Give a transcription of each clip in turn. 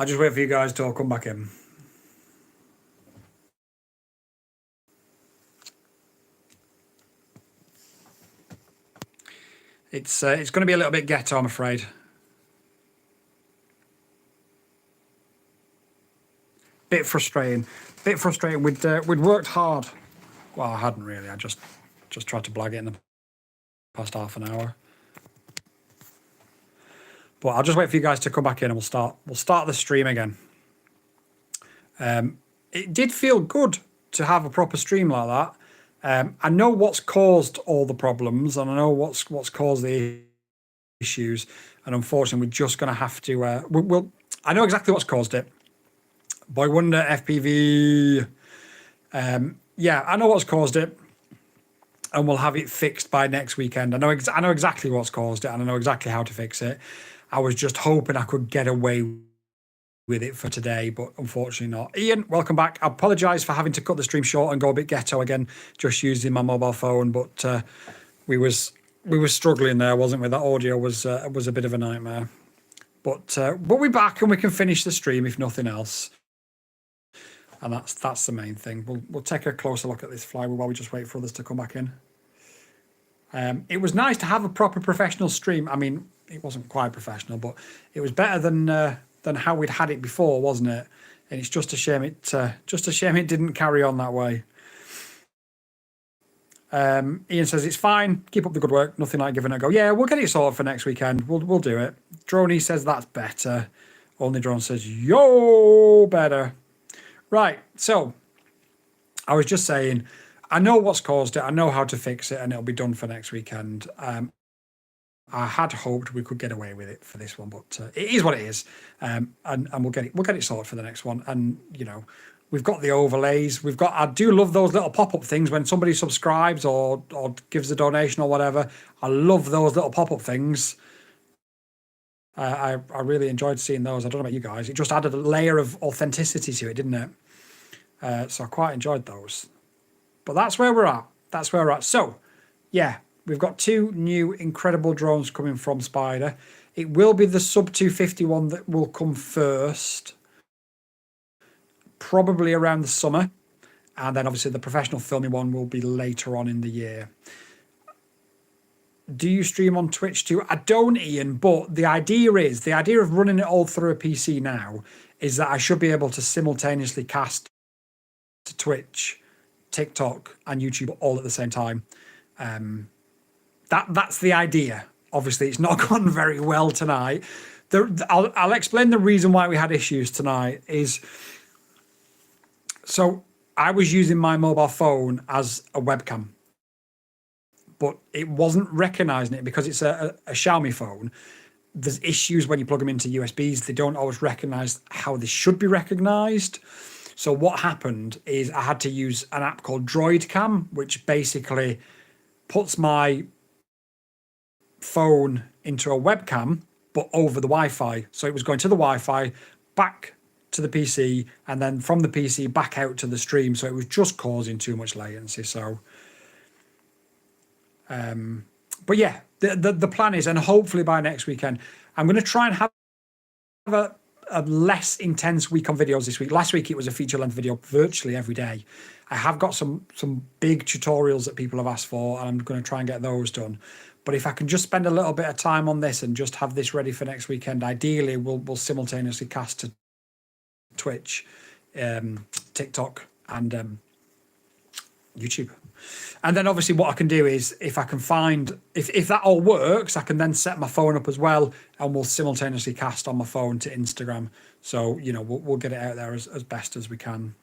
I'll just wait for you guys to all come back in. It's going to be a little bit ghetto, I'm afraid. Bit frustrating. We'd worked hard. Well, I hadn't really. I just tried to blag it in the past half an hour. But I'll just wait for you guys to come back in, and we'll start the stream again. It did feel good to have a proper stream like that. I know what's caused all the problems, and I know what's caused the issues, and unfortunately, we're just going to have to. I know exactly what's caused it. Boy Wonder FPV. Yeah, I know what's caused it, and we'll have it fixed by next weekend. I know exactly what's caused it, and I know exactly how to fix it. I was just hoping I could get away with it for today, but unfortunately not. Ian, welcome back. I apologise for having to cut the stream short and go a bit ghetto again, just using my mobile phone. But we was struggling there, wasn't we? That audio was a bit of a nightmare. But we're back and we can finish the stream if nothing else. And that's the main thing. We'll take a closer look at this flywheel while we just wait for others to come back in. It was nice to have a proper professional stream. I mean, it wasn't quite professional, but it was better than how we'd had it before, wasn't it? And it's just a shame it didn't carry on that way. Ian says it's fine. Keep up the good work. Nothing like giving it a go. Yeah, we'll get it sorted for next weekend. We'll do it. Droney says that's better. Only Drone says yo better. Right. So I was just saying, I know what's caused it. I know how to fix it, and it'll be done for next weekend. I had hoped we could get away with it for this one, but it is what it is, and we'll get it sorted for the next one. And you know, we've got the overlays. I do love those little pop-up things when somebody subscribes or gives a donation or whatever. I love those little pop-up things. I really enjoyed seeing those. I don't know about you guys. It just added a layer of authenticity to it, didn't it? So I quite enjoyed those. But that's where we're at. So, yeah. We've got 2 new incredible drones coming from Spider. It will be the sub 250 one that will come first, probably around the summer. And then obviously the professional filming one will be later on in the year. Do you stream on Twitch too? I don't, Ian, but the idea of running it all through a PC now is that I should be able to simultaneously cast to Twitch, TikTok, and YouTube all at the same time. That's the idea. Obviously, it's not gone very well tonight. I'll explain the reason why we had issues tonight is, so I was using my mobile phone as a webcam, but it wasn't recognizing it because it's a Xiaomi phone. There's issues when you plug them into USBs. They don't always recognize how they should be recognized. So what happened is I had to use an app called DroidCam, which basically puts my phone into a webcam, but over the Wi-Fi. So it was going to the Wi-Fi, back to the PC, and then from the PC back out to the stream. So it was just causing too much latency. So, but yeah, the plan is, and hopefully by next weekend, I'm going to try and have a less intense week on videos this week. Last week it was a feature length video virtually every day. I have got some big tutorials that people have asked for, and I'm going to try and get those done. But if I can just spend a little bit of time on this and just have this ready for next weekend, ideally we'll simultaneously cast to Twitch, TikTok, and YouTube. And then obviously what I can do is, if I can find, if that all works, I can then set my phone up as well, and we'll simultaneously cast on my phone to Instagram. So, you know, we'll get it out there as best as we can.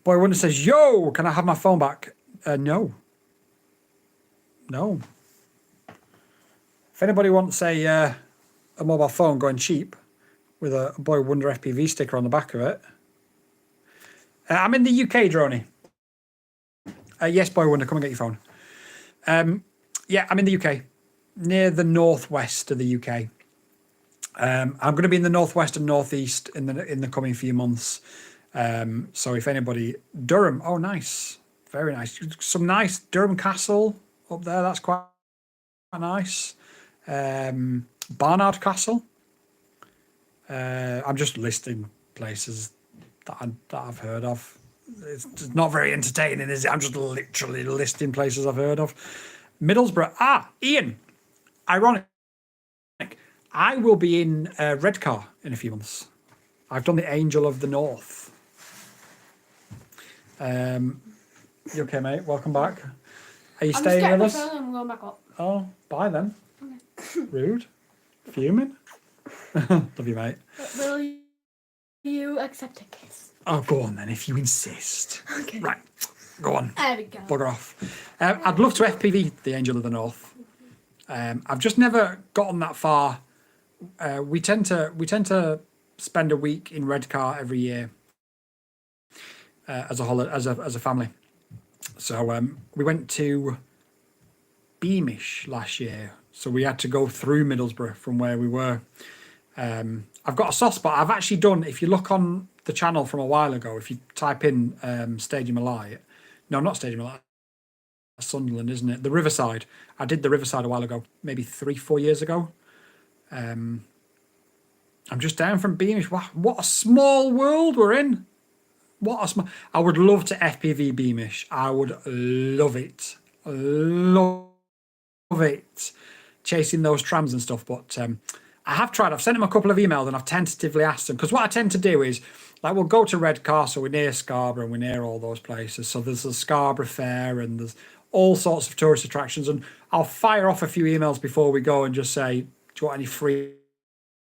Boy Wonder says, yo, can I have my phone back? No. If anybody wants a mobile phone going cheap with a Boy Wonder FPV sticker on the back of it, I'm in the UK, Droney. Yes, Boy Wonder, come and get your phone. Yeah, I'm in the UK, near the northwest of the UK. I'm going to be in the northwest and northeast in the coming few months. So if anybody, Durham, oh nice, very nice. Some nice Durham Castle up there. That's quite nice. Barnard Castle. I'm just listing places that I've heard of. It's not very entertaining, is it? I'm just literally listing places I've heard of. Middlesbrough. Ian. Ironic. I will be in Redcar in a few months. I've done the Angel of the North. You okay, mate? Welcome back. Are you staying with us? I'm going back up. Oh, bye then. Okay. Rude. Fuming. Love you, mate. Will you accept a kiss? Oh, go on then, if you insist. Okay. Right, go on. There we go. Bugger off. I'd love to FPV the Angel of the North. I've just never gotten that far. We tend to spend a week in Redcar every year as a family. So we went to Beamish last year. So we had to go through Middlesbrough from where we were. I've got a soft spot. I've actually done, if you look on the channel from a while ago, if you type in Stadium of Light, no, not Stadium of Light, that's Sunderland, isn't it? The Riverside. I did the Riverside a while ago, maybe 3-4 years ago. I'm just down from Beamish. What a small world we're in. I would love to FPV Beamish. I would love it. Love it. Chasing those trams and stuff, but I have tried. I've sent them a couple of emails and I've tentatively asked them, because what I tend to do is, like, we'll go to Redcar, so we're near Scarborough and we're near all those places. So there's the Scarborough Fair and there's all sorts of tourist attractions, and I'll fire off a few emails before we go and just say, do you want any free,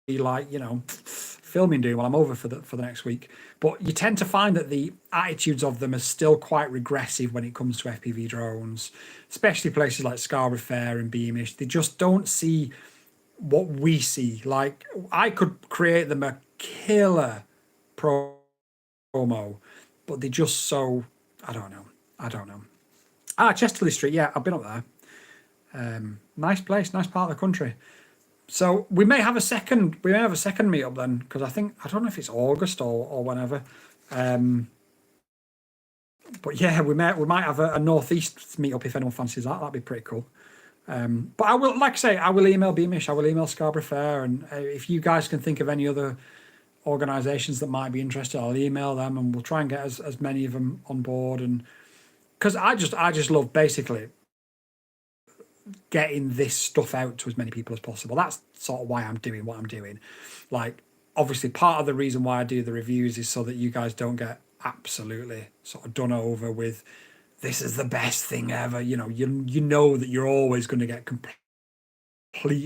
like, filming doing while I'm over for the next week? But you tend to find that the attitudes of them are still quite regressive when it comes to FPV drones, especially places like Scarborough Fair and Beamish. They just don't see what we see. Like, I could create them a killer promo, but they just so, I don't know. Chesterley Street, yeah, I've been up there. Nice place, nice part of the country. So we may have a second meetup then, because I don't know if it's August or whenever. But yeah, we might have a northeast meetup if anyone fancies that. That'd be pretty cool. But I will, like I say, I will email Beamish, I will email Scarborough Fair, and if you guys can think of any other organisations that might be interested, I'll email them, and we'll try and get as many of them on board. And because I just love basically getting this stuff out to as many people as possible. That's sort of why I'm doing what I'm doing. Like, obviously part of the reason why I do the reviews is so that you guys don't get absolutely sort of done over with, this is the best thing ever. You know that you're always going to get complete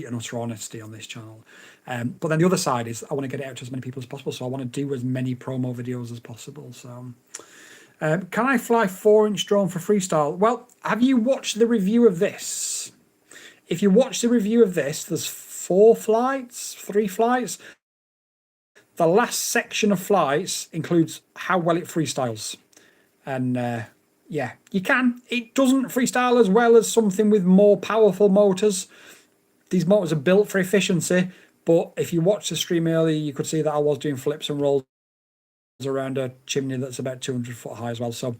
and utter honesty on this channel. But then the other side is I want to get it out to as many people as possible. So I want to do as many promo videos as possible. So can I fly 4-inch drone for freestyle? Well, have you watched the review of this? If you watch the review of this, there's 3 flights. The last section of flights includes how well it freestyles. And yeah, you can. It doesn't freestyle as well as something with more powerful motors. These motors are built for efficiency, but if you watch the stream earlier, you could see that I was doing flips and rolls around a chimney that's about 200 foot high as well. So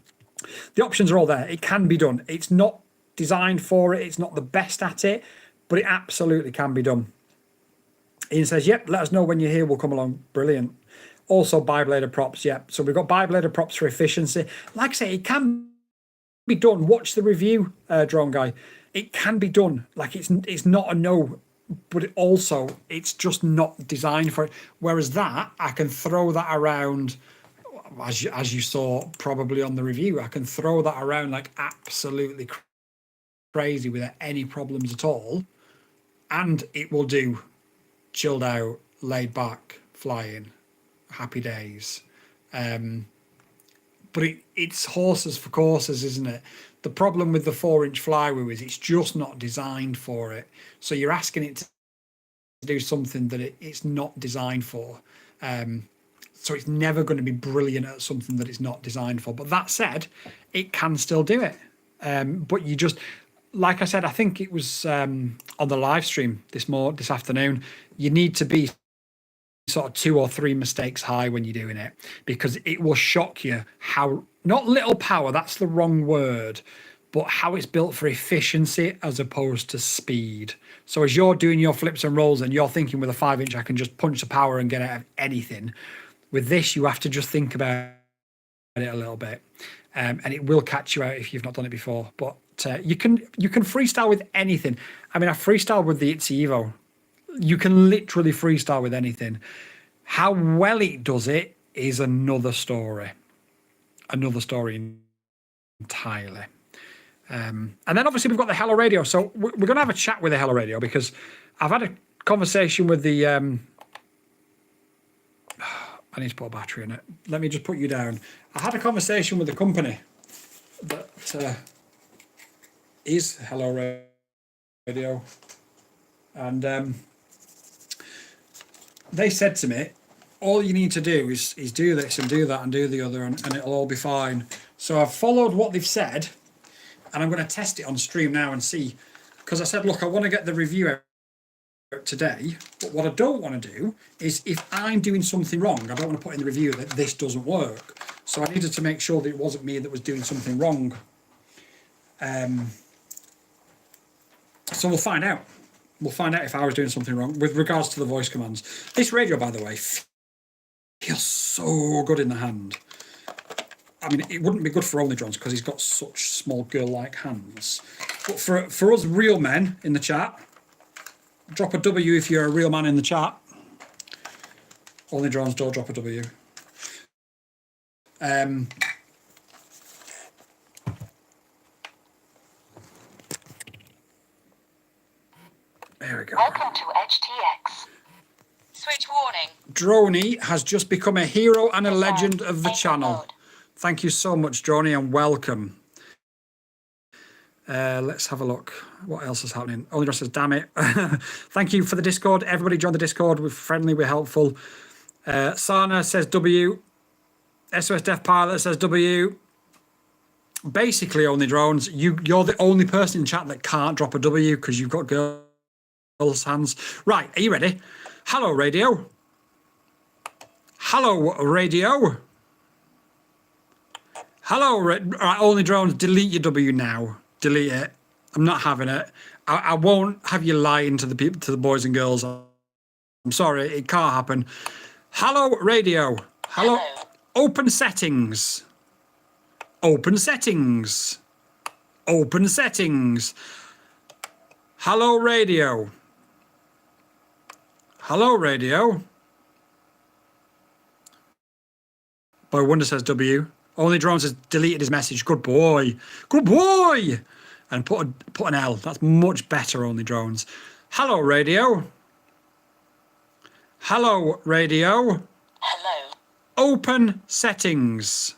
the options are all there. It can be done. It's not designed for it. It's not the best at it, but it absolutely can be done. Ian says, yep, let us know when you're here. We'll come along. Brilliant. Also, biblader props. Yep. So we've got biblader props for efficiency. Like I say, it can be done. Watch the review, drone guy. It can be done. Like, it's not a no, but it's just not designed for it. Whereas that, I can throw that around, as you saw probably on the review, I can throw that around like absolutely crazy without any problems at all, and it will do chilled out, laid back flying, happy days. But it's horses for courses, isn't it? The problem with the 4-inch flywheel is it's just not designed for it. So you're asking it to do something that it's not designed for. So it's never going to be brilliant at something that it's not designed for. But that said, it can still do it. But you just, like I said, I think it was on the live stream this afternoon, you need to be sort of 2 or 3 mistakes high when you're doing it, because it will shock you how, not little power, that's the wrong word, but how it's built for efficiency as opposed to speed. So as you're doing your flips and rolls and you're thinking with a 5-inch, I can just punch the power and get out of anything. With this, you have to just think about it a little bit, and it will catch you out if you've not done it before. But you can freestyle with anything. I mean, I freestyled with the Itzy Evo. You can literally freestyle with anything. How well it does it is another story. Another story entirely. And then obviously we've got the Hello Radio. So we're going to have a chat with the Hello Radio because I've had a conversation with the... I need to put a battery in it. Let me just put you down. I had a conversation with the company that is Hello Radio. And they said to me, all you need to do is do this and do that and do the other and it'll all be fine. So I've followed what they've said and I'm going to test it on stream now and see. Because I said, look, I want to get the review out today, but what I don't want to do is if I'm doing something wrong, I don't want to put in the review that this doesn't work. So I needed to make sure that it wasn't me that was doing something wrong. So we'll find out. We'll find out if I was doing something wrong with regards to the voice commands. This radio, by the way, feels so good in the hand. I mean, it wouldn't be good for Only Drones because he's got such small girl-like hands. But for us real men in the chat, drop a W if you're a real man in the chat. Only Drones, don't drop a W. There we go. Welcome to HTX. Switch warning. Droney has just become a hero and a legend of the channel. Thank you so much, Droney, and welcome. Let's have a look. What else is happening? Only Drone says, damn it. Thank you for the Discord. Everybody join the Discord. We're friendly, we're helpful. Sana says W. SOS Death Pilot says W. Basically, Only Drones, you're the only person in chat that can't drop a W because you've got girls' hands. Right, are you ready? Hello, radio. Hello, radio. Hello, right, Only Drones, delete your W now. Delete it. I'm not having it. I won't have you lying to the people, to the boys and girls. I'm sorry, it can't happen. Hello, radio. Hello. Open settings. Open settings. Open settings. Hello, radio. Hello, radio. Boy Wonder says W. Only Drones has deleted his message. Good boy. Good boy. And put an L. That's much better, Only Drones. Hello, radio. Hello, radio. Hello. Open settings.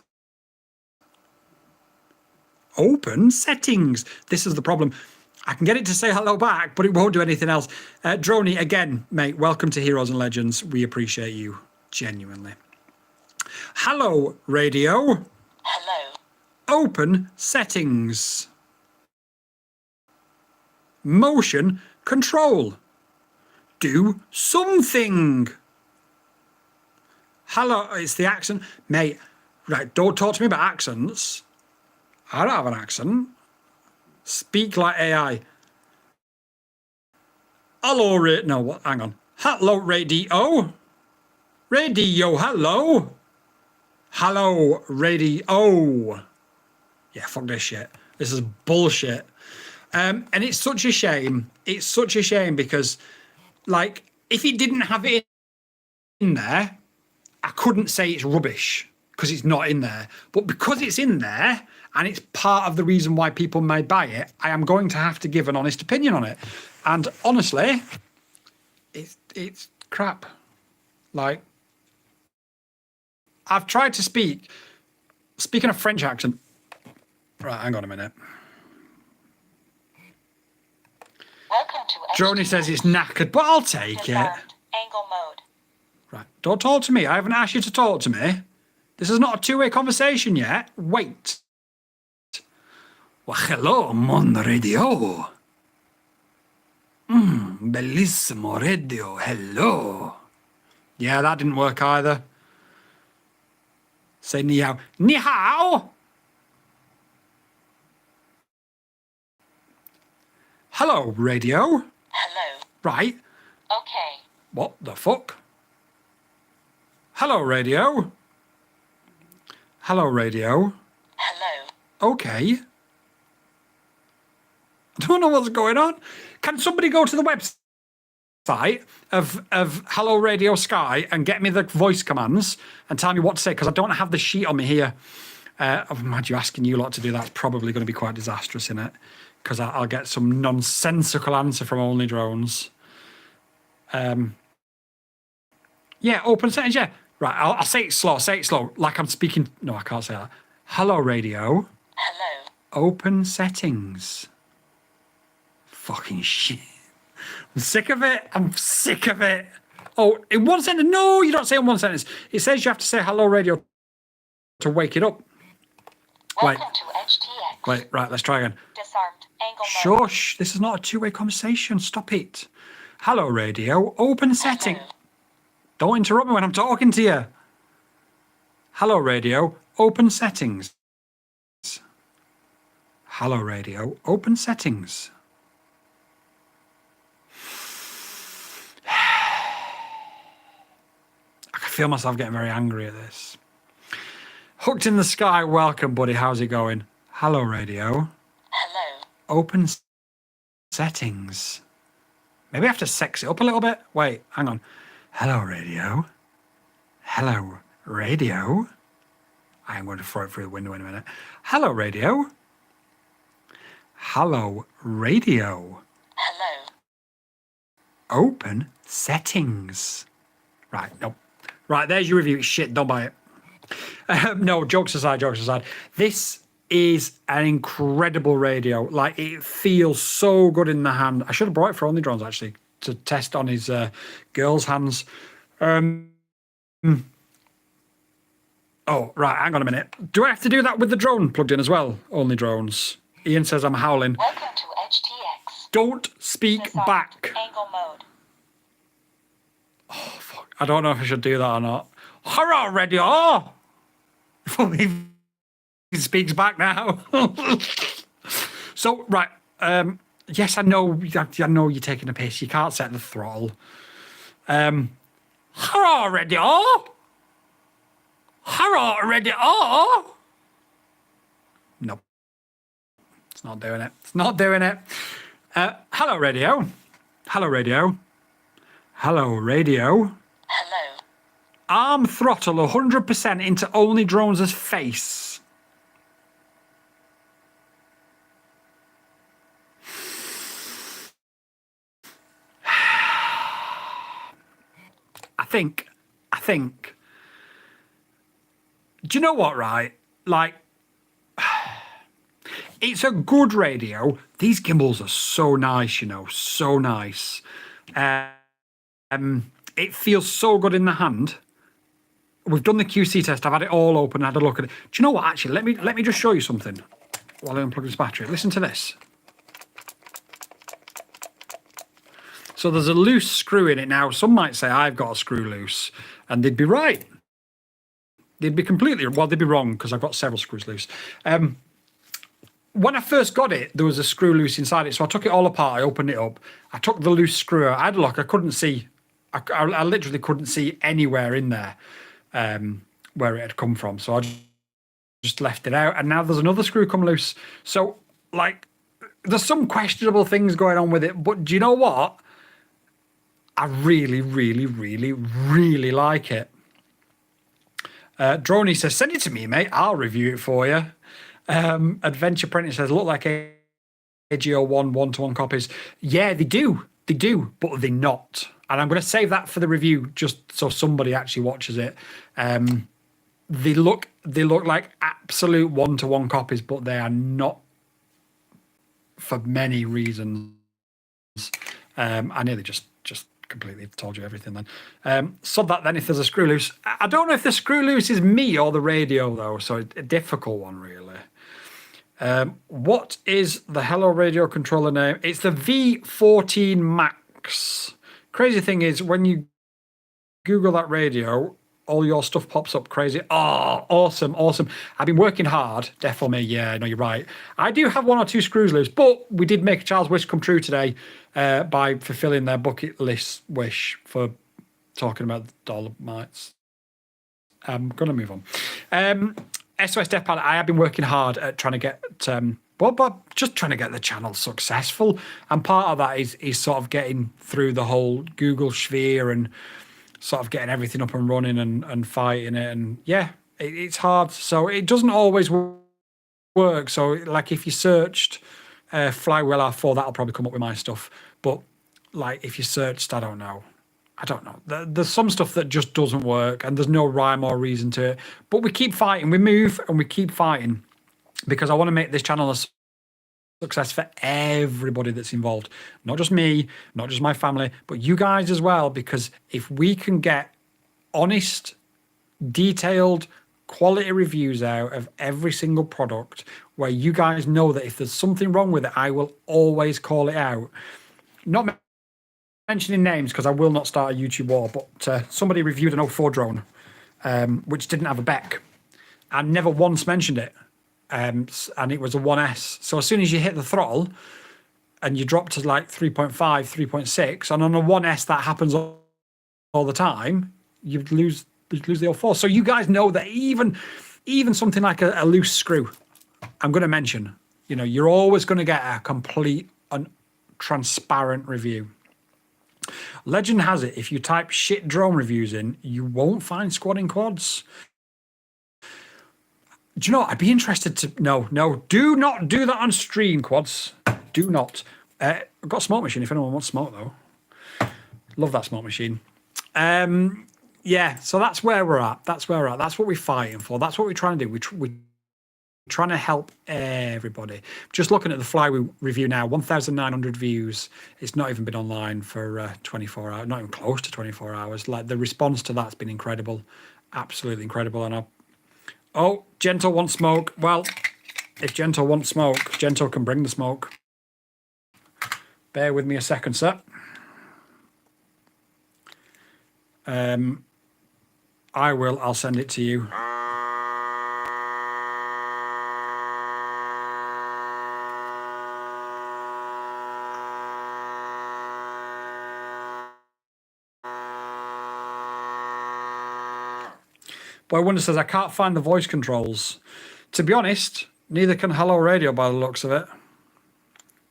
Open settings. This is the problem. I can get it to say hello back, but it won't do anything else. Droney, again, mate, welcome to Heroes and Legends. We appreciate you, genuinely. Hello, radio. Hello. Open settings. Motion control. Do something. Hello, it's the accent. Mate, right, don't talk to me about accents. I don't have an accent. Speak like AI. Hello, no, what? Hang on. Hello, radio. Radio, hello. Hello, radio. Yeah, fuck this shit. This is bullshit. And it's such a shame. It's such a shame because, like, if it didn't have it in there, I couldn't say it's rubbish because it's not in there. But because it's in there and it's part of the reason why people may buy it, I am going to have to give an honest opinion on it. And honestly, it's crap. Like, I've tried to speaking of French accent. Right, hang on a minute. Welcome to Droney says it's knackered, but I'll take it. Angle mode. Right, don't talk to me. I haven't asked you to talk to me. This is not a two-way conversation yet. Wait. Well, hello, mon radio. Bellissimo radio. Hello. Yeah, that didn't work either. Say ni hao. Ni hao. Hello, radio. Hello. Right. Okay. What the fuck? Hello, radio. Hello, radio. Hello. Okay. I don't know what's going on. Can somebody go to the website of Hello Radio Sky and get me the voice commands and tell me what to say? Because I don't have the sheet on me here. Mind you, asking you lot to do that's probably going to be quite disastrous, in it, because I'll get some nonsensical answer from Only Drones. Yeah, open settings, yeah. Right, I'll say it slow, like I'm speaking. No, I can't say that. Hello, radio. Hello. Open settings. Fucking shit. I'm sick of it. Oh, in one sentence? No, you don't say in one sentence. It says you have to say hello, radio, to wake it up. Welcome to HTX. Wait, right, let's try again. Disarmed. Angle mode. Shush, this is not a two-way conversation. Stop it. Hello, radio. Open setting. Hello. Don't interrupt me when I'm talking to you. Hello, radio. Open settings. Hello, radio. Open settings. I can feel myself getting very angry at this. Hooked in the Sky, welcome, buddy. How's it going? Hello, radio. Hello. Open settings. Maybe I have to sex it up a little bit. Wait, hang on. Hello, radio. Hello, radio. I am going to throw it through the window in a minute. Hello, radio. Hello, radio. Hello. Open settings. Right, nope. Right, there's your review. Shit, don't buy it. No, jokes aside. This is an incredible radio. Like, it feels so good in the hand. I should have brought it for Only Drones, actually, to test on his girl's hands. Oh, right, hang on a minute. Do I have to do that with the drone plugged in as well? Only Drones. Ian says I'm howling. Welcome to HTX. Don't speak Disarmed. back. Angle mode. Oh, fuck. I don't know if I should do that or not. Hurrah, radio! He speaks back now. So, right. Yes, I know you're taking a piss. You can't set the throttle. Hurrah, radio! Hurrah, radio! Nope. It's not doing it. Hello, radio. Hello, radio. Hello, radio. Hello. Arm throttle 100% into Only Drones' face. I think. Do you know what, right? Like, it's a good radio. These gimbals are so nice, so nice. It feels so good in the hand. We've done the QC test. I've had it all open, had a look at it. Do you know what, actually? Let me just show you something while I unplug this battery. Listen to this. So there's a loose screw in it now. Some might say I've got a screw loose, and they'd be right. They'd be they'd be wrong, because I've got several screws loose. When I first got it, there was a screw loose inside it. So I took it all apart. I opened it up. I took the loose screw out. I had a look. I couldn't see. I literally couldn't see anywhere in there where it had come from. So I just left it out. And now there's another screw come loose. So, like, there's some questionable things going on with it. But do you know what? I really, really, really, really like it. Droney says, send it to me, mate. I'll review it for you. Adventure Printing says, look like AGO1 one-to-one copies. Yeah, they do, but they're not. And I'm going to save that for the review, just so somebody actually watches it. They look like absolute one-to-one copies, but they are not, for many reasons. I nearly just completely told you everything then. Sod that then if there's a screw loose. I don't know if the screw loose is me or the radio, though, so a difficult one, really. What is the Hello Radio controller name? It's the V14 Max. Crazy thing is, when you Google that radio, all your stuff pops up crazy. Oh, awesome, awesome. I've been working hard. Definitely, yeah, no, you're right. I do have 1 or 2 screws loose, but we did make a child's wish come true today by fulfilling their bucket list wish for talking about the Dolomites. I'm going to move on. SOS Deathpad, I have been working hard at trying to get, but just trying to get the channel successful. And part of that is sort of getting through the whole Google sphere and sort of getting everything up and running and fighting it. And yeah, it's hard. So it doesn't always work. So like if you searched Flywheel R4, that'll probably come up with my stuff. But like if you searched, I don't know. There's some stuff that just doesn't work and there's no rhyme or reason to it. But we keep fighting. We move and we keep fighting because I want to make this channel a success for everybody that's involved. Not just me, not just my family, but you guys as well. Because if we can get honest, detailed, quality reviews out of every single product where you guys know that if there's something wrong with it, I will always call it out. Not mentioning names because I will not start a YouTube war, but somebody reviewed an 04 drone which didn't have a Beck and never once mentioned it, and it was a 1S. So as soon as you hit the throttle and you drop to like 3.5, 3.6, and on a 1S that happens all the time, you lose the 04. So you guys know that even something like a loose screw, I'm going to mention, you're always going to get a complete and transparent review. Legend has it, if you type shit drone reviews in, you won't find squatting quads. Do you know what? I'd be interested to... No, do not do that on stream, quads. Do not. I've got a smoke machine if anyone wants smoke, though. Love that smoke machine. Yeah, so that's where we're at. That's what we're fighting for. That's what we're trying to do. We're trying to help everybody. Just looking at the Flywheel review now, 1,900 views. It's not even been online for 24 hours, not even close to 24 hours. Like the response to that's been incredible, absolutely incredible. And Gentle wants smoke. Well, if Gentle wants smoke, Gentle can bring the smoke. Bear with me a second, sir. I'll send it to you. Boy Wonder says, I can't find the voice controls. To be honest, neither can Hello Radio by the looks of it.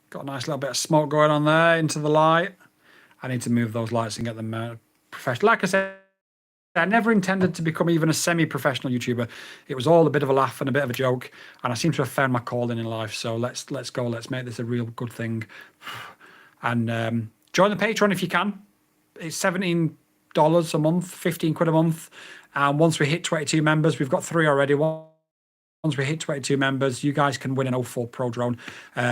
Got a nice little bit of smoke going on there into the light. I need to move those lights and get them professional. Like I said, I never intended to become even a semi-professional YouTuber. It was all a bit of a laugh and a bit of a joke, and I seem to have found my calling in life. So let's go. Let's make this a real good thing. And join the Patreon if you can. It's $17 a month, 15 quid a month. And once we hit 22 members, we've got 3 already. Once we hit 22 members, you guys can win an 04 Pro drone.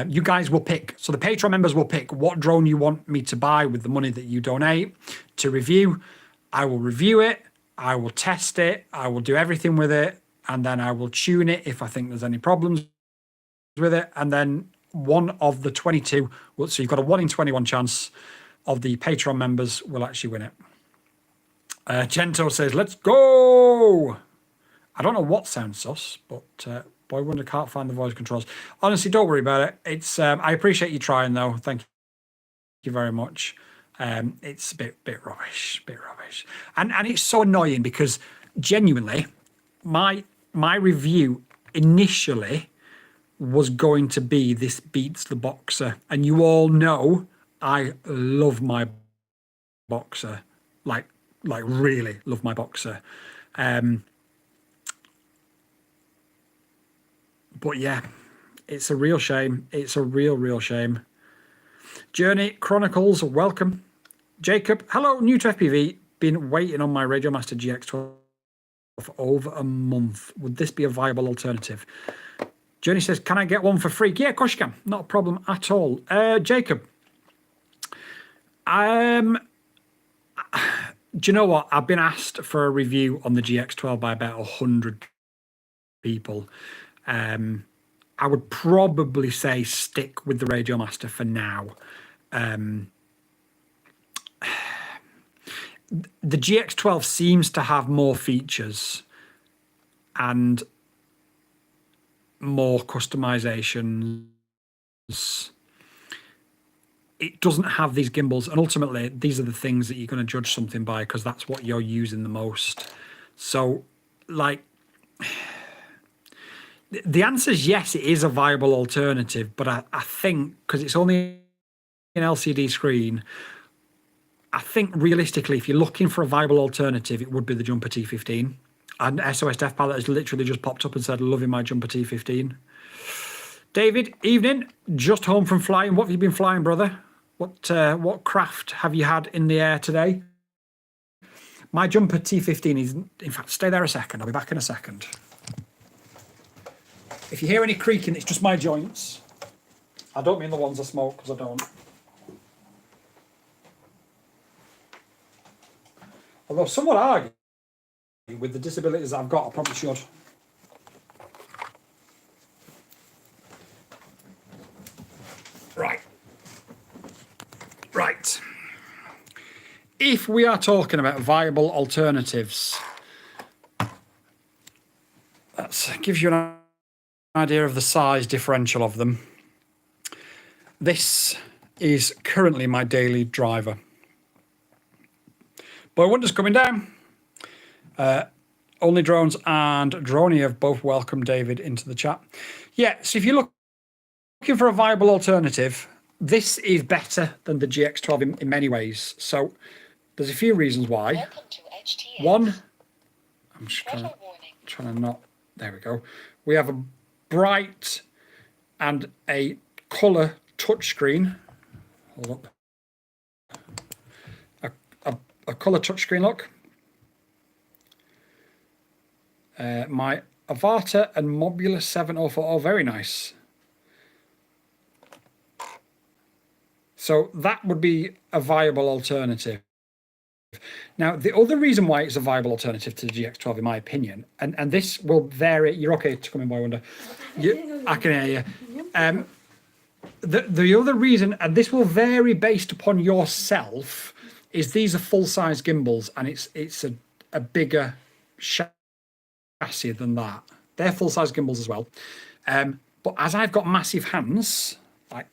You guys will pick. So the Patreon members will pick what drone you want me to buy with the money that you donate to review. I will review it. I will test it. I will do everything with it. And then I will tune it if I think there's any problems with it. And then one of the 22, so you've got a 1 in 21 chance of the Patreon members will actually win it. Gento says, let's go. I don't know what sounds sus, but Boy Wonder can't find the voice controls. Honestly, don't worry about it. It's I appreciate you trying, though. Thank you very much. It's a bit rubbish. And it's so annoying because genuinely, my review initially was going to be this beats the Boxer. And you all know I love my Boxer. Like really love my Boxer. But yeah, it's a real shame. It's a real shame. Journey Chronicles, welcome. Jacob, hello, new to FPV. Been waiting on my Radiomaster GX12 for over a month. Would this be a viable alternative? Journey says, can I get one for free? Yeah, of course you can. Not a problem at all. Jacob, do you know what? I've been asked for a review on the GX12 by about 100 people. I would probably say stick with the Radiomaster for now. the GX12 seems to have more features and more customizations. It doesn't have these gimbals, and ultimately these are the things that you're going to judge something by, because that's what you're using the most. So, like, the answer is yes, it is a viable alternative, but I think because it's only an LCD screen, I think realistically, if you're looking for a viable alternative, it would be the Jumper T15. And SOS Death Pilot has literally just popped up and said, loving my Jumper T15. David, evening. Just home from flying. What have you been flying, brother? What craft have you had in the air today? My Jumper T15 is, in fact, stay there a second. I'll be back in a second. If you hear any creaking, it's just my joints. I don't mean the ones I smoke, because I don't. Although some would argue, with the disabilities that I've got, I probably should. Right. If we are talking about viable alternatives, that gives you an idea of the size differential of them. This is currently my daily driver. Boy Wonder's coming down. Only Drones and Droney have both welcomed David into the chat. Yeah, so if you're looking for a viable alternative, this is better than the GX12 in many ways. So there's a few reasons why. Welcome to HTX. One, I'm just trying Warning. to not, there we go. We have a bright and a colour touchscreen. Hold up. A colour touchscreen look. My Avata and Mobula 704, oh, very nice. So that would be a viable alternative. Now, the other reason why it's a viable alternative to the GX12, in my opinion, and this will vary. You're okay to come in, Boy Wonder. I can hear you. The other reason, and this will vary based upon yourself, is these are full-size gimbals, and it's a bigger chassis than that. They're full-size gimbals as well. But as I've got massive hands,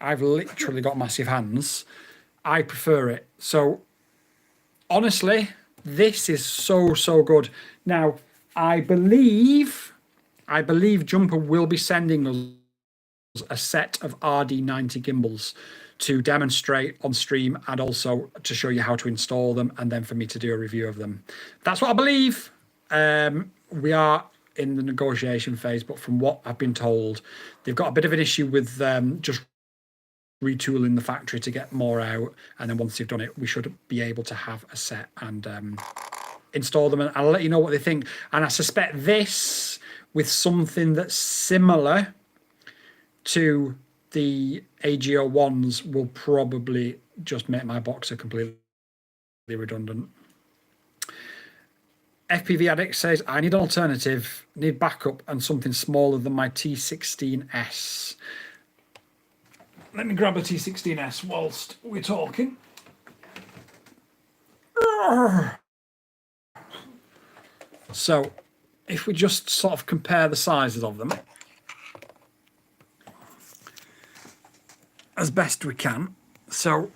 I've literally got massive hands, I prefer it. So honestly, this is so good. Now, I believe Jumper will be sending us a set of RD90 gimbals to demonstrate on stream, and also to show you how to install them, and then for me to do a review of them. That's what I believe. We are in the negotiation phase, but from what I've been told, they've got a bit of an issue with just retooling the factory to get more out, and then once they've done it, we should be able to have a set and install them, and I'll let you know what they think. And I suspect this, with something that's similar to the AGO1s, will probably just make my Boxer completely redundant. FPV Addict says, I need an alternative, need backup, and something smaller than my T16S. Let me grab a T16S whilst we're talking. So, if we just sort of compare the sizes of them as best we can. So,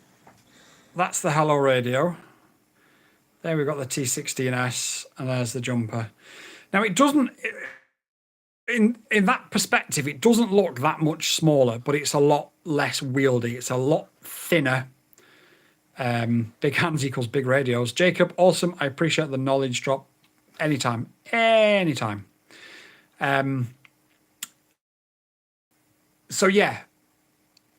that's the Hello Radio. There we've got the T16S, and there's the Jumper. Now, it doesn't, in that perspective, it doesn't look that much smaller, but it's a lot less wieldy. It's a lot thinner. Big hands equals big radios. Jacob, awesome. I appreciate the knowledge drop. Anytime. So, yeah,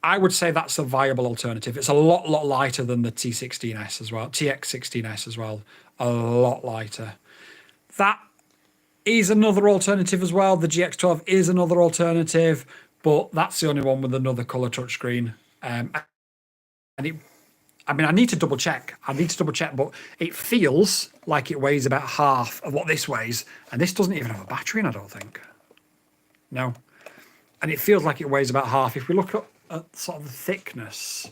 I would say that's a viable alternative. It's a lot lighter than the T16S as well, TX16S as well, a lot lighter. That is another alternative as well. The GX12 is another alternative, but that's the only one with another colour touchscreen. And I need to double check. But it feels like it weighs about half of what this weighs, and this doesn't even have a battery in, I don't think. No. And it feels like it weighs about half. If we look at sort of the thickness,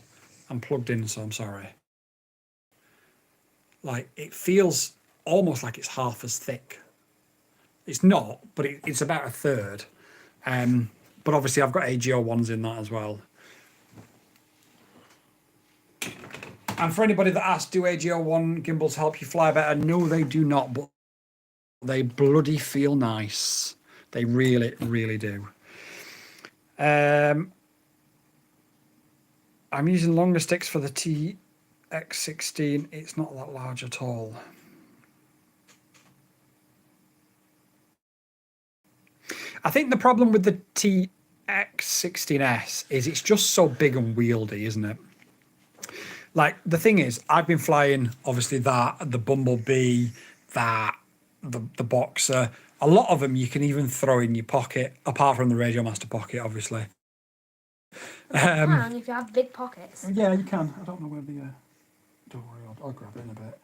I'm plugged in, so I'm sorry. Like it feels almost like it's half as thick. It's not, but it's about a third. But obviously I've got AGO ones in that as well. And for anybody that asks, do AGO one gimbals help you fly better? No, they do not, but they bloody feel nice. They really, really do. I'm using longer sticks for the TX16. It's not that large at all. I think the problem with the TX16S is it's just so big and wieldy, isn't it? Like, the thing is, I've been flying, obviously, that, the Bumblebee, that, the Boxer. A lot of them you can even throw in your pocket, apart from the Radio Master pocket, obviously. You can if you have big pockets. Yeah, you can. I don't know where the... don't worry, I'll grab it in a bit.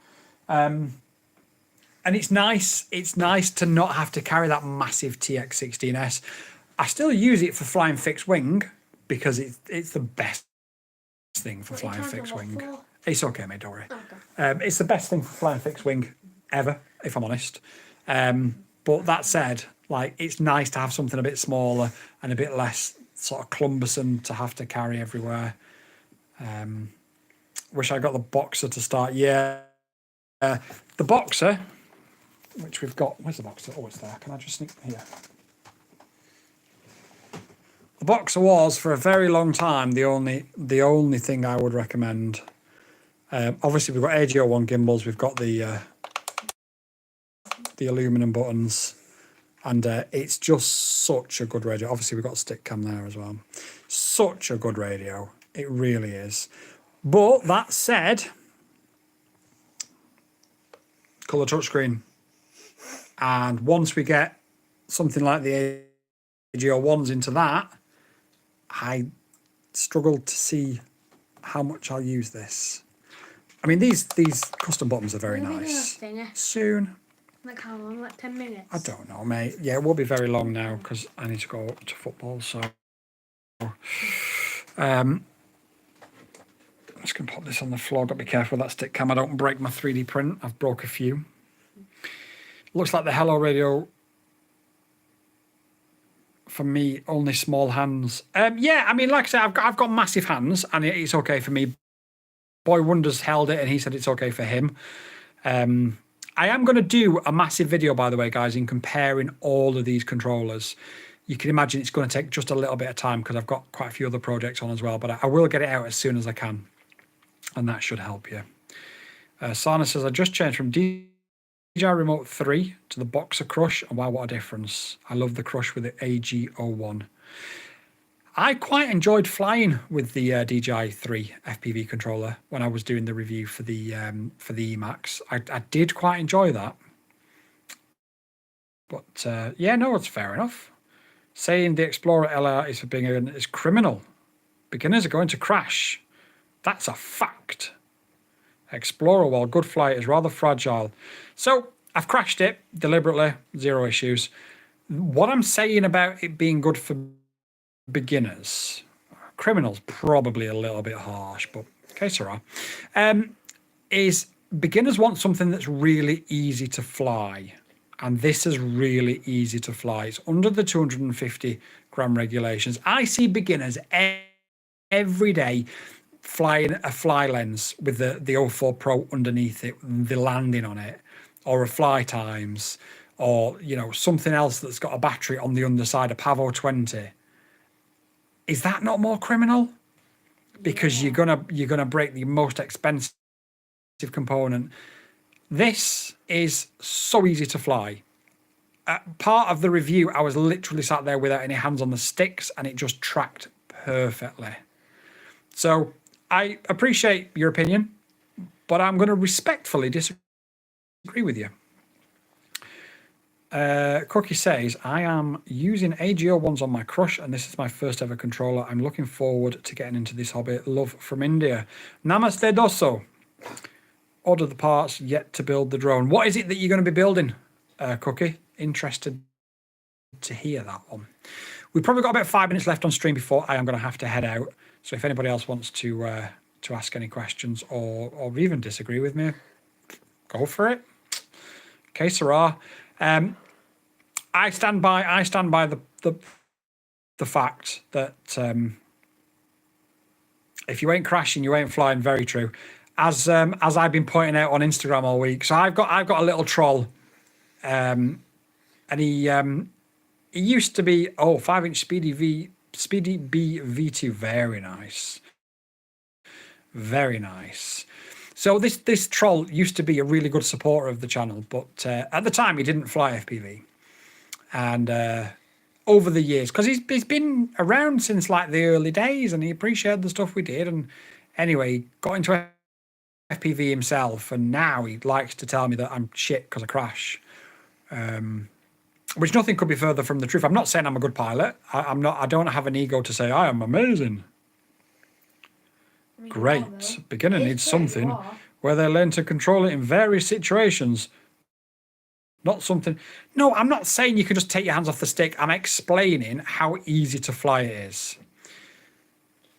And it's nice to not have to carry that massive TX16S. I still use it for flying fixed wing because it's the best thing for flying fixed wing. It's okay, mate, don't worry. Okay. It's the best thing for flying fixed wing ever, if I'm honest. But that said, like, it's nice to have something a bit smaller and a bit less sort of cumbersome to have to carry everywhere. Wish I got the Boxer to start. Yeah, the Boxer, which we've got. Where's the Boxer? Oh, it's there. Can I just sneak here? The Boxer was for a very long time the only thing I would recommend. Obviously, we've got AGO1 gimbals. We've got the aluminum buttons, and it's just such a good radio. Obviously, we've got a stick cam there as well. Such a good radio. It really is. But that said, colour touchscreen. And once we get something like the AGO1s into that, I struggle to see how much I'll use this. I mean, these custom buttons are very nice. Soon. Like how long? Like 10 minutes? I don't know, mate. Yeah, it will be very long now because I need to go to football. So, I'm just going to pop this on the floor. Got to be careful with that stick cam. I don't break my 3D print. I've broke a few. Looks like the Hello Radio, for me, only small hands. Yeah, I mean, like I said, I've got massive hands, and it's okay for me. Boy Wonders held it, and he said it's okay for him. I am going to do a massive video, by the way, guys, in comparing all of these controllers. You can imagine it's going to take just a little bit of time because I've got quite a few other projects on as well, but I will get it out as soon as I can, and that should help you. Sana says, I just changed from DJI Remote 3 to the Boxer Crush, and wow, what a difference. I love the Crush with the AGO1. I quite enjoyed flying with the DJI 3 FPV controller when I was doing the review for the Emax. I did quite enjoy that. But yeah, no, it's fair enough. Saying the Explorer LR is for beginner is criminal. Beginners are going to crash. That's a fact. Explorer, while good flight, is rather fragile. So I've crashed it deliberately, zero issues. What I'm saying about it being good for beginners, criminals probably a little bit harsh, but okay, sirrah, is beginners want something that's really easy to fly. And this is really easy to fly. It's under the 250 gram regulations. I see beginners every day flying a fly lens with the 04 Pro underneath it, the landing on it, or a Fly Times, or, you know, something else that's got a battery on the underside, a Pavo 20. Is that not more criminal? Because you're gonna break the most expensive component. This is so easy to fly. Part of the review, I was literally sat there without any hands on the sticks, and it just tracked perfectly. So I appreciate your opinion, but I'm going to respectfully disagree with you. Cookie says, I am using AGO1s on my Crush, and this is my first ever controller. I'm looking forward to getting into this hobby. Love from India. Namaste dosso. Order the parts, yet to build the drone. What is it that you're going to be building, Cookie? Interested to hear that one. We've probably got about 5 minutes left on stream before I am going to have to head out. So if anybody else wants to ask any questions or even disagree with me, Go for it. Okay, Sarah. I stand by the fact that if you ain't crashing, you ain't flying. Very true. As I've been pointing out on Instagram all week. So I've got a little troll, and he used to be 5-inch Speedy B V2. Very nice. Very nice. So this troll used to be a really good supporter of the channel, but at the time he didn't fly FPV. And over the years, because he's been around since like the early days, and he appreciated the stuff we did. And anyway, he got into FPV himself, and now he likes to tell me that I'm shit because I crash. Which nothing could be further from the truth. I'm not saying I'm a good pilot. I'm not. I don't have an ego to say I am amazing. Great. Beginner needs something where they learn to control it in various situations. Not something. No, I'm not saying you can just take your hands off the stick. I'm explaining how easy to fly it is.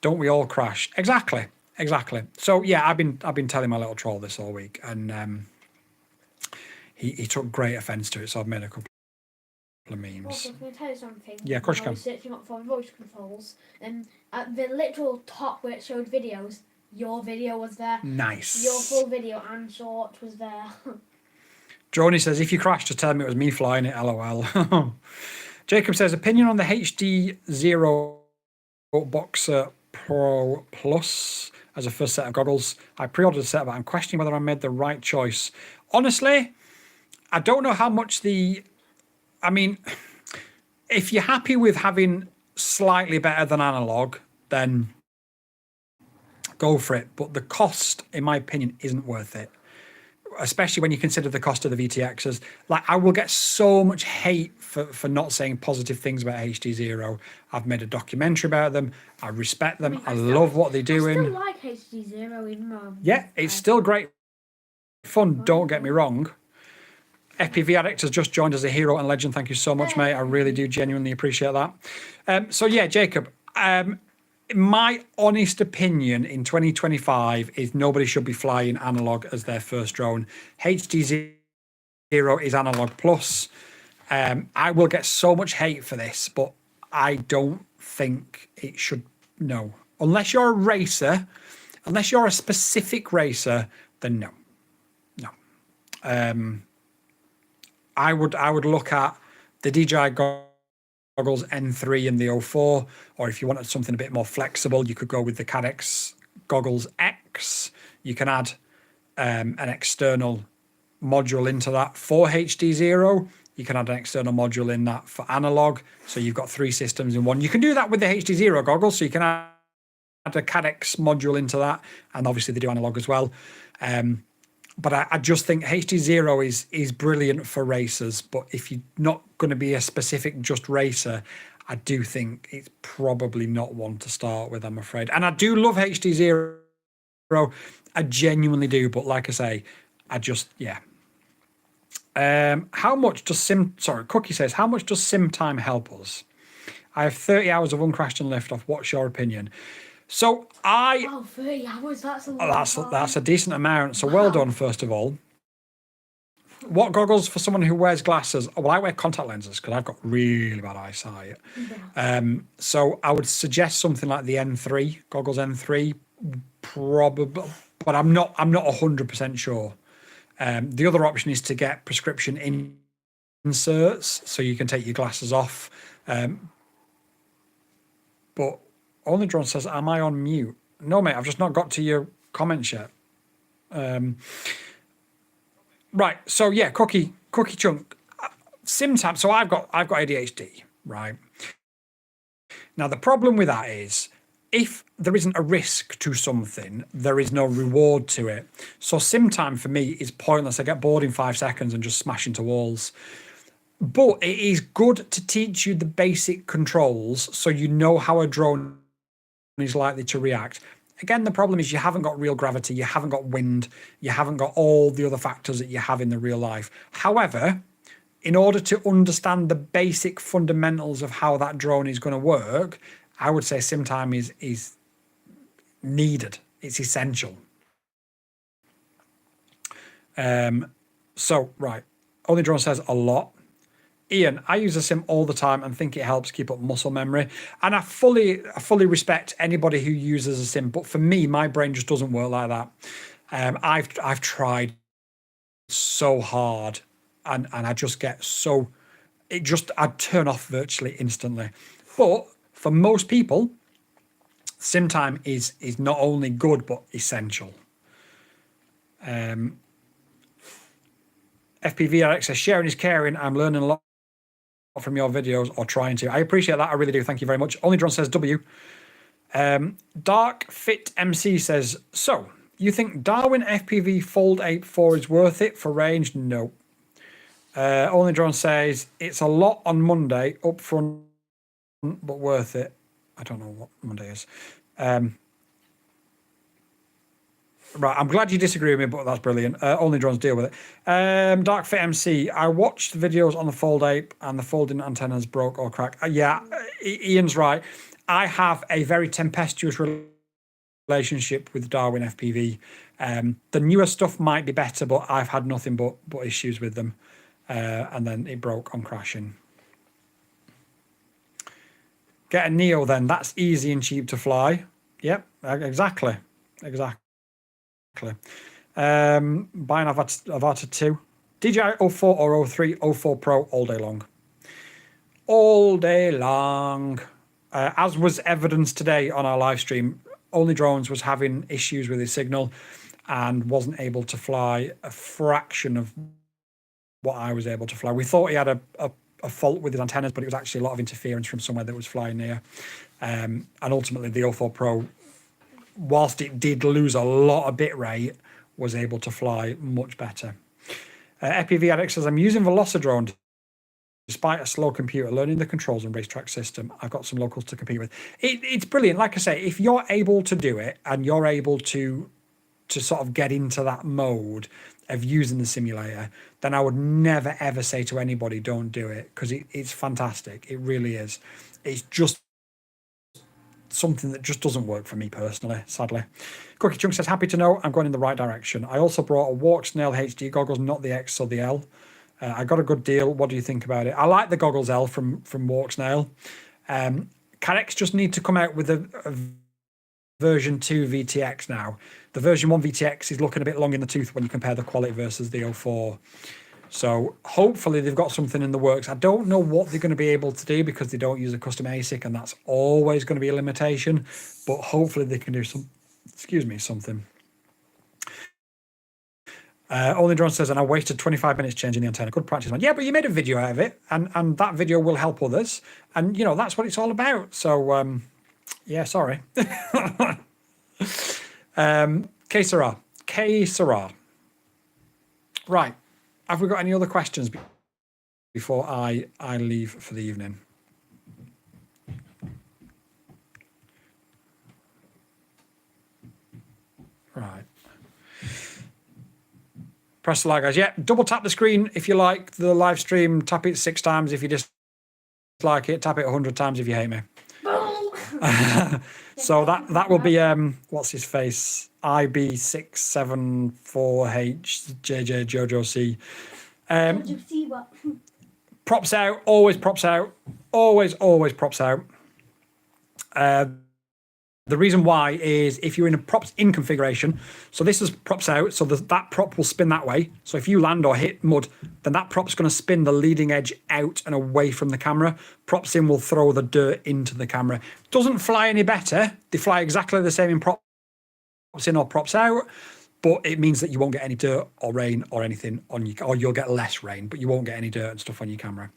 Don't we all crash? Exactly. So yeah, I've been telling my little troll this all week, and he took great offence to it. So I've made a couple of memes. Also, can I tell you something? Yeah, of course you I can. was searching up for voice controls, and at the literal top where it showed videos, your video was there. Nice. Your full video and short was there. Joni says, if you crashed, just tell me it was me flying it, lol. Jacob says, opinion on the HD0 Boxer Pro Plus as a first set of goggles. I pre-ordered a set, but I'm questioning whether I made the right choice. Honestly, I don't know how much I mean, if you're happy with having slightly better than analog, then go for it. But the cost, in my opinion, isn't worth it. Especially when you consider the cost of the VTXs. Like, I will get so much hate for not saying positive things about HD0. I've made a documentary about them. I respect them. I love what they're doing. I still like HD0 even though... Yeah, it's still great fun, don't get me wrong. FPV Addict has just joined as a hero and legend. Thank you so much, mate. I really do genuinely appreciate that. So yeah, Jacob, my honest opinion in 2025 is nobody should be flying analog as their first drone. HD0 is analog plus. I will get so much hate for this, but I don't think it should. No, unless you're a racer, unless you're a specific racer, then no. I would look at the DJI goggles N3 and the 04, or if you wanted something a bit more flexible, you could go with the Cadex goggles X. You can add an external module into that for HD0. You can add an external module in that for analog. So you've got 3 systems in one. You can do that with the HD0 goggles. So you can add a Cadex module into that. And obviously they do analog as well. But I just think HD0 is brilliant for racers. But if you're not going to be a specific just racer, I do think it's probably not one to start with, I'm afraid. And I do love HD0. I genuinely do. But like I say, yeah. How much does Cookie says, how much does sim time help us? I have 30 hours of uncrashed and liftoff. What's your opinion? So 30 hours, that's a lot. That's a decent amount. So well done, first of all. What goggles for someone who wears glasses? Well, I wear contact lenses because I've got really bad eyesight. So I would suggest something like the N3, goggles N3, probably, but I'm not 100% sure. The other option is to get prescription inserts so you can take your glasses off. But Only Drone says, am I on mute? No, mate, I've just not got to your comments yet. Right, so yeah, Cookie Chunk. Sim time. So I've got ADHD, right? Now, the problem with that is if there isn't a risk to something, there is no reward to it. So sim time for me is pointless. I get bored in 5 seconds and just smash into walls. But it is good to teach you the basic controls so you know how a drone is likely to react. Again, the problem is you haven't got real gravity, you haven't got wind, you haven't got all the other factors that you have in the real life. However, in order to understand the basic fundamentals of how that drone is going to work, I would say sim time is needed. It's essential. So, right. Only Drone says a lot. Ian, I use a sim all the time and think it helps keep up muscle memory. And I fully respect anybody who uses a sim, but for me, my brain just doesn't work like that. I've tried so hard, and I just get so I'd turn off virtually instantly. But for most people, sim time is not only good but essential. FPV Alex says, sharing is caring. I'm learning a lot from your videos, or trying to. I appreciate that. I really do. Thank you very much. Only Drone says W. Dark Fit MC says, so you think Darwin FPV Fold 8 4 is worth it for range? No. Only Drone says it's a lot on Monday up front, but worth it. I don't know what Monday is. Right, I'm glad you disagree with me, but that's brilliant. Only Drones deal with it. Dark Fit MC, I watched videos on the Fold 8 and the folding antennas broke or cracked. Yeah, Ian's right. I have a very tempestuous relationship with Darwin FPV. The newer stuff might be better, but I've had nothing but issues with them. And then it broke on crashing. Get a Neo then. That's easy and cheap to fly. Yep, exactly. Buy an Avatar 2. DJI 04 or 03, 04 Pro all day long. All day long. As was evidenced today on our live stream, Only Drones was having issues with his signal and wasn't able to fly a fraction of what I was able to fly. We thought he had a fault with his antennas, but it was actually a lot of interference from somewhere that was flying near. And ultimately, the 04 Pro, whilst it did lose a lot of bit rate, was able to fly much better. FPV Addict says, I'm using Velocidrone despite a slow computer, learning the controls and racetrack system. I've got some locals to compete with. It's brilliant. Like I say, if you're able to do it and you're able to sort of get into that mode of using the simulator, then I would never, ever say to anybody, don't do it, because it's fantastic. It really is. It's just something that just doesn't work for me personally, sadly. Cookie Chunk says, happy to know I'm going in the right direction. I also brought a Walk Snail HD goggles, not the X or the L. I got a good deal. What do you think about it? I like the goggles L from Walk Snail. Carex just need to come out with a version 2 VTX now. The version 1 VTX is looking a bit long in the tooth when you compare the quality versus the 04. So hopefully they've got something in the works. I don't know what they're going to be able to do because they don't use a custom ASIC, and that's always going to be a limitation. But hopefully they can do something. Only Drone says, and I wasted 25 minutes changing the antenna. Good practice, man. Yeah, but you made a video out of it, and that video will help others. And, you know, that's what it's all about. So, yeah, sorry. K Sarah. Right. Have we got any other questions before I leave for the evening? Right. Press the like, guys. Yeah, double tap the screen if you like the live stream. Tap it 6 times if you dislike it. Tap it 100 times if you hate me. So that will be what's his face? IB674HJJ Jojo C. Props out, always props out, always props out. The reason why is if you're in a props in configuration, so this is props out, so that prop will spin that way. So if you land or hit mud, then that prop's going to spin the leading edge out and away from the camera. Props in will throw the dirt into the camera. Doesn't fly any better. They fly exactly the same in props in or props out, but it means that you won't get any dirt or rain or anything on you, or you'll get less rain, but you won't get any dirt and stuff on your camera.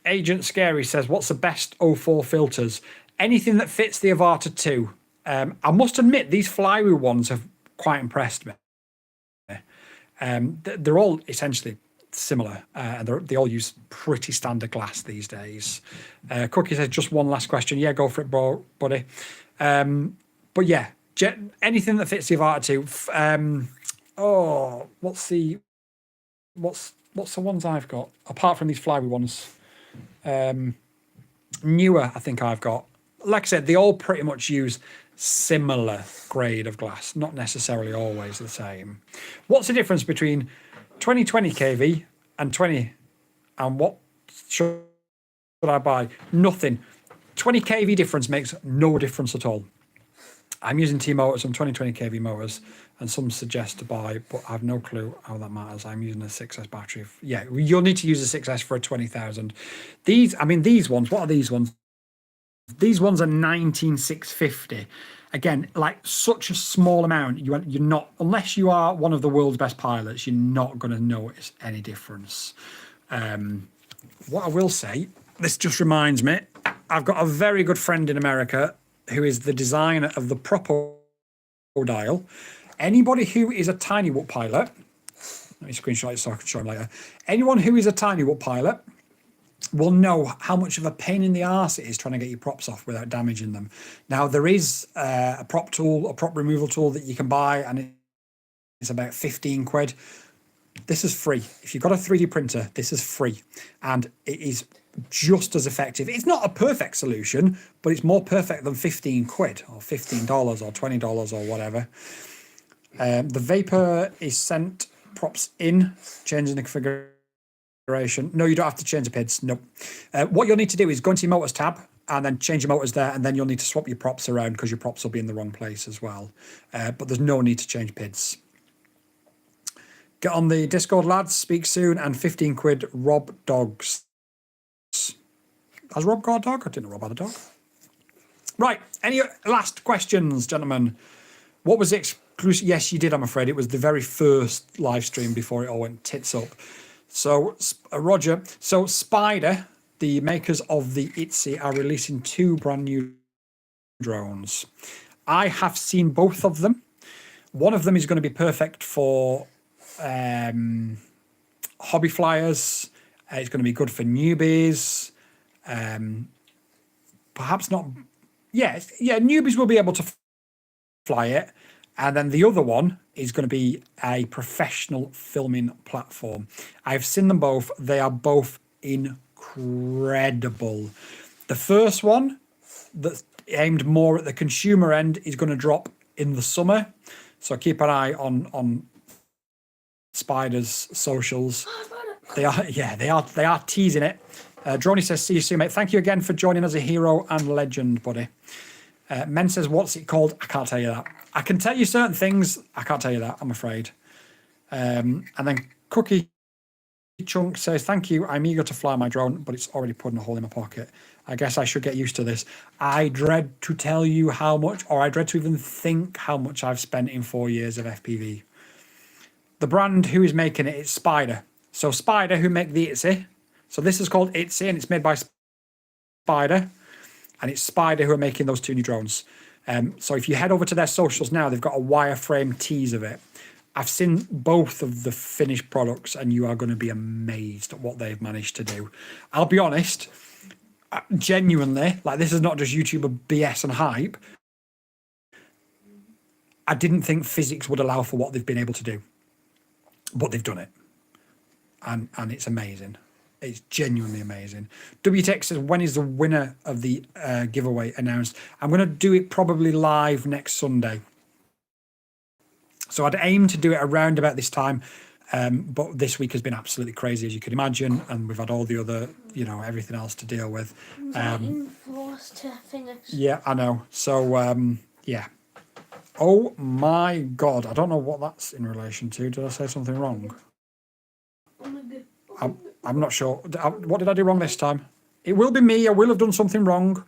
Agent Scary says, what's the best 04 filters? Anything that fits the Avatar 2. I must admit, these Flywheel ones have quite impressed me. They're all essentially similar, and they all use pretty standard glass these days. Cookie says, just one last question. Yeah, go for it, buddy. But yeah, anything that fits the Avatar 2. What's the ones I've got apart from these Flywheel ones? Newer, I think I've got. Like I said, they all pretty much use similar grade of glass, not necessarily always the same. What's the difference between 2020 kV and 20, and what should I buy? Nothing. 20 kV difference makes no difference at all. I'm using T motors, some 2020 kV motors, and some suggest to buy, but I have no clue how that matters. I'm using a 6S battery. Yeah, you'll need to use a 6S for a 20,000. These ones, what are these ones? These ones are 19,650. Again, like such a small amount, you're not, unless you are one of the world's best pilots, you're not going to notice any difference. What I will say, this just reminds me, I've got a very good friend in America who is the designer of the proper dial. Anybody who is a tiny whoop pilot, let me screenshot it so I can show him later. Anyone who is a tiny whoop pilot will know how much of a pain in the arse it is trying to get your props off without damaging them. Now, there is a prop removal tool that you can buy, and it's about 15 quid. This is free. If you've got a 3D printer, this is free. And it is just as effective. It's not a perfect solution, but it's more perfect than 15 quid or $15 or $20 or whatever. The vapor is sent props in, changing the configuration. No, you don't have to change the PIDs. No. What you'll need to do is go into your motors tab and then change your motors there, and then you'll need to swap your props around because your props will be in the wrong place as well. But there's no need to change PIDs. Get on the Discord, lads. Speak soon. And 15 quid Rob Dogs. Has Rob got a dog? I didn't know Rob had a dog. Right. Any last questions, gentlemen? What was the exclusive? Yes, you did, I'm afraid. It was the very first live stream before it all went tits up. So, Roger. So, Spider, the makers of the ITZY, are releasing 2 brand new drones. I have seen both of them. One of them is going to be perfect for hobby flyers. It's going to be good for newbies. Perhaps not. Yeah, newbies will be able to fly it. And then the other one is going to be a professional filming platform. I've seen them both. They are both incredible. The first one, that's aimed more at the consumer end, is going to drop in the summer. So keep an eye on Spider's socials. They are teasing it. Droney says, see you soon, mate. Thank you again for joining as a hero and legend, buddy. Men says, what's it called? I can't tell you that. I can tell you certain things. I can't tell you that, I'm afraid. And then Cookie Chunk says, thank you. I'm eager to fly my drone, but it's already putting a hole in my pocket. I guess I should get used to this. I dread to tell you how much, or I dread to even think how much I've spent in 4 years of FPV. The brand who is making it is Spider. So Spider, who make the ITZY. So this is called ITZY, and it's made by Spider. And it's Spider who are making those 2 new drones. So if you head over to their socials now, they've got a wireframe tease of it. I've seen both of the finished products, and you are going to be amazed at what they've managed to do. I'll be honest, genuinely, like, this is not just YouTuber BS and hype. I didn't think physics would allow for what they've been able to do, but they've done it. And it's amazing. It's genuinely amazing. WTX says, when is the winner of the giveaway announced? I'm going to do it probably live next Sunday. So I'd aim to do it around about this time. But this week has been absolutely crazy, as you can imagine. And we've had all the other, everything else to deal with. Yeah, I know. So, yeah. Oh my God. I don't know what that's in relation to. Did I say something wrong? I'm not sure. What did I do wrong this time? It will be me. I will have done something wrong.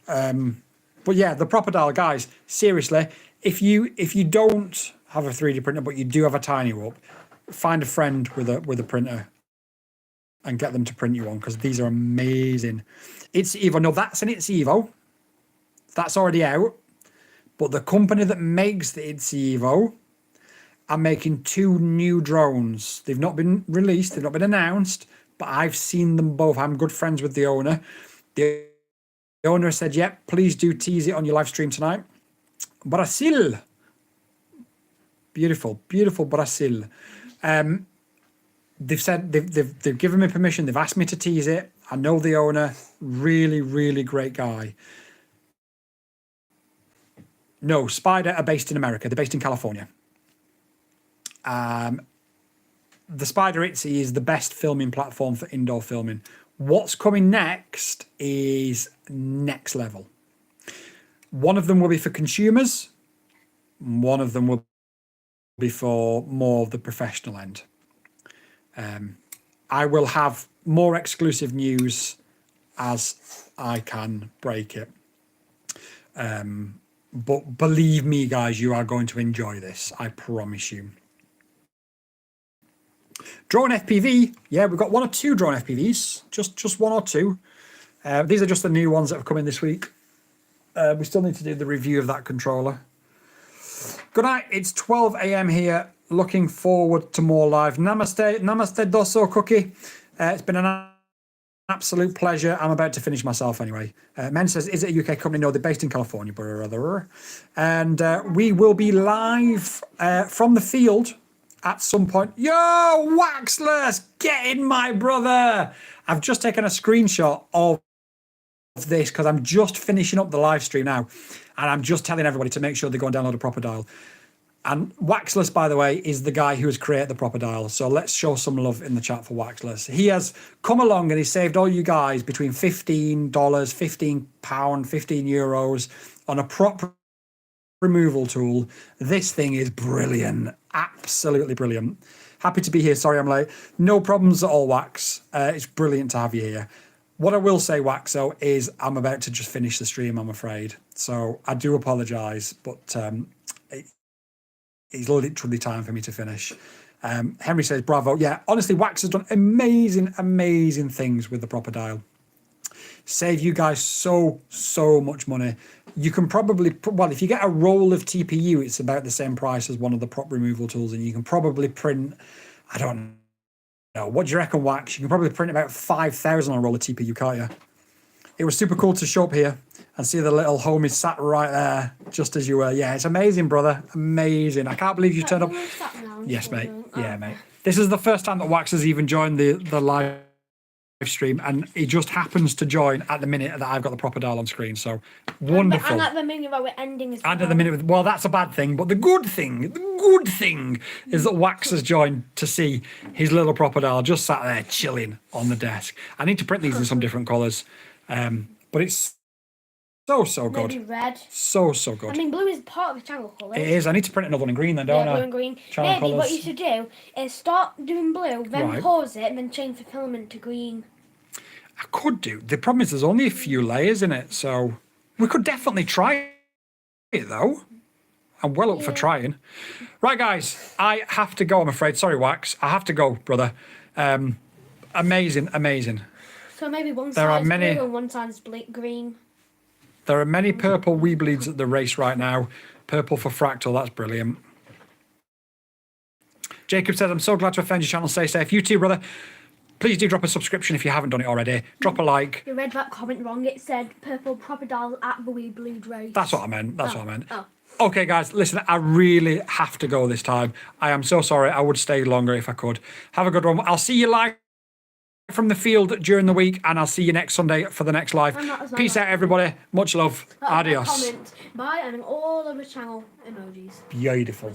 But yeah, the proper dial, guys. Seriously, if you don't have a 3D printer, but you do have a tiny whoop, find a friend with a printer and get them to print you one, because these are amazing. It's Evo. No, that's an It's Evo. That's already out. But the company that makes the It's Evo are making 2 new drones. They've not been released, they've not been announced, but I've seen them both. I'm good friends with the owner. The owner said, yep, please do tease it on your live stream tonight. Brazil. Beautiful, beautiful Brazil. They've said, they've given me permission, they've asked me to tease it. I know the owner, really, really great guy. No, Spider are based in America. They're based in California. The Spider Itsy is the best filming platform for indoor filming. What's coming next is next level. One of them will be for consumers. One of them will be for more of the professional end. I will have more exclusive news as I can break it. But believe me, guys, you are going to enjoy this. I promise you. Drone FPV. Yeah, we've got 1 or 2 drone FPVs. Just 1 or 2. These are just the new ones that have come in this week. We still need to do the review of that controller. Good night. It's 12 a.m. here. Looking forward to more live. Namaste. Namaste doso cookie. It's been an absolute pleasure. I'm about to finish myself anyway. Men says, is it a UK company? No, they're based in California, brother. And we will be live from the field at some point. Yo, Waxless, get in, my brother. I've just taken a screenshot of this because I'm just finishing up the live stream now. And I'm just telling everybody to make sure they go and download a proper dial. And Waxless, by the way, is the guy who has created the proper dial. So let's show some love in the chat for Waxless. He has come along and he saved all you guys between $15, £15, €15 on a prop removal tool. This thing is brilliant. Absolutely brilliant. Happy to be here. Sorry I'm late. No problems at all, Wax. It's brilliant to have you here. What I will say, Waxo, is I'm about to just finish the stream, I'm afraid. So I do apologise, but it's literally time for me to finish. Henry says, bravo. Yeah, honestly, Wax has done amazing things with the proper dial. Save you guys so much money. You can probably, well, if you get a roll of TPU, it's about the same price as one of the prop removal tools, and you can probably print, I don't know, what do you reckon, Wax? You can probably print about 5,000 on a roll of TPU, can't you? It was super cool to show up here and see the little homie sat right there, just as you were. Yeah, it's amazing, brother. Amazing. I can't believe you turned up. Yes, mate. Yeah, mate. This is the first time that Wax has even joined the live stream, and he just happens to join at the minute that I've got the proper dial on screen. So wonderful. And at the minute that we're ending as well. And at the minute, well, that's a bad thing. But the good thing is that Wax has joined to see his little proper dial just sat there chilling on the desk. I need to print these in some different colours. But it's so good. Maybe red. So good. I mean, blue is part of the channel colours. It is. I need to print another one in green then, don't I? Blue and green. Channel Maybe colours. what you should do is start doing blue, then Right. pause it, and then change the filament to green. I could do. The problem is there's only a few layers in it, so we could definitely try it though. I'm well up for trying. Right, guys, I have to go, I'm afraid. Sorry, Wax. I have to go, brother. Amazing. So maybe one There are side's many- blue and one side's green. There are many purple wee bleeds at the race right now. Purple for Fractal, that's brilliant. Jacob says, I'm so glad to have found your channel. Stay safe. You too, brother. Please do drop a subscription if you haven't done it already. Drop a like. You read that comment wrong. It said purple proper dial at the wee blue race. That's what I meant. Oh. Okay, guys, listen, I really have to go this time. I am so sorry. I would stay longer if I could. Have a good one. I'll see you live from the field during the week, and I'll see you next Sunday for the next live. Peace out, everybody. Much love. Adios. Comment. Bye, and all of the channel emojis. Beautiful.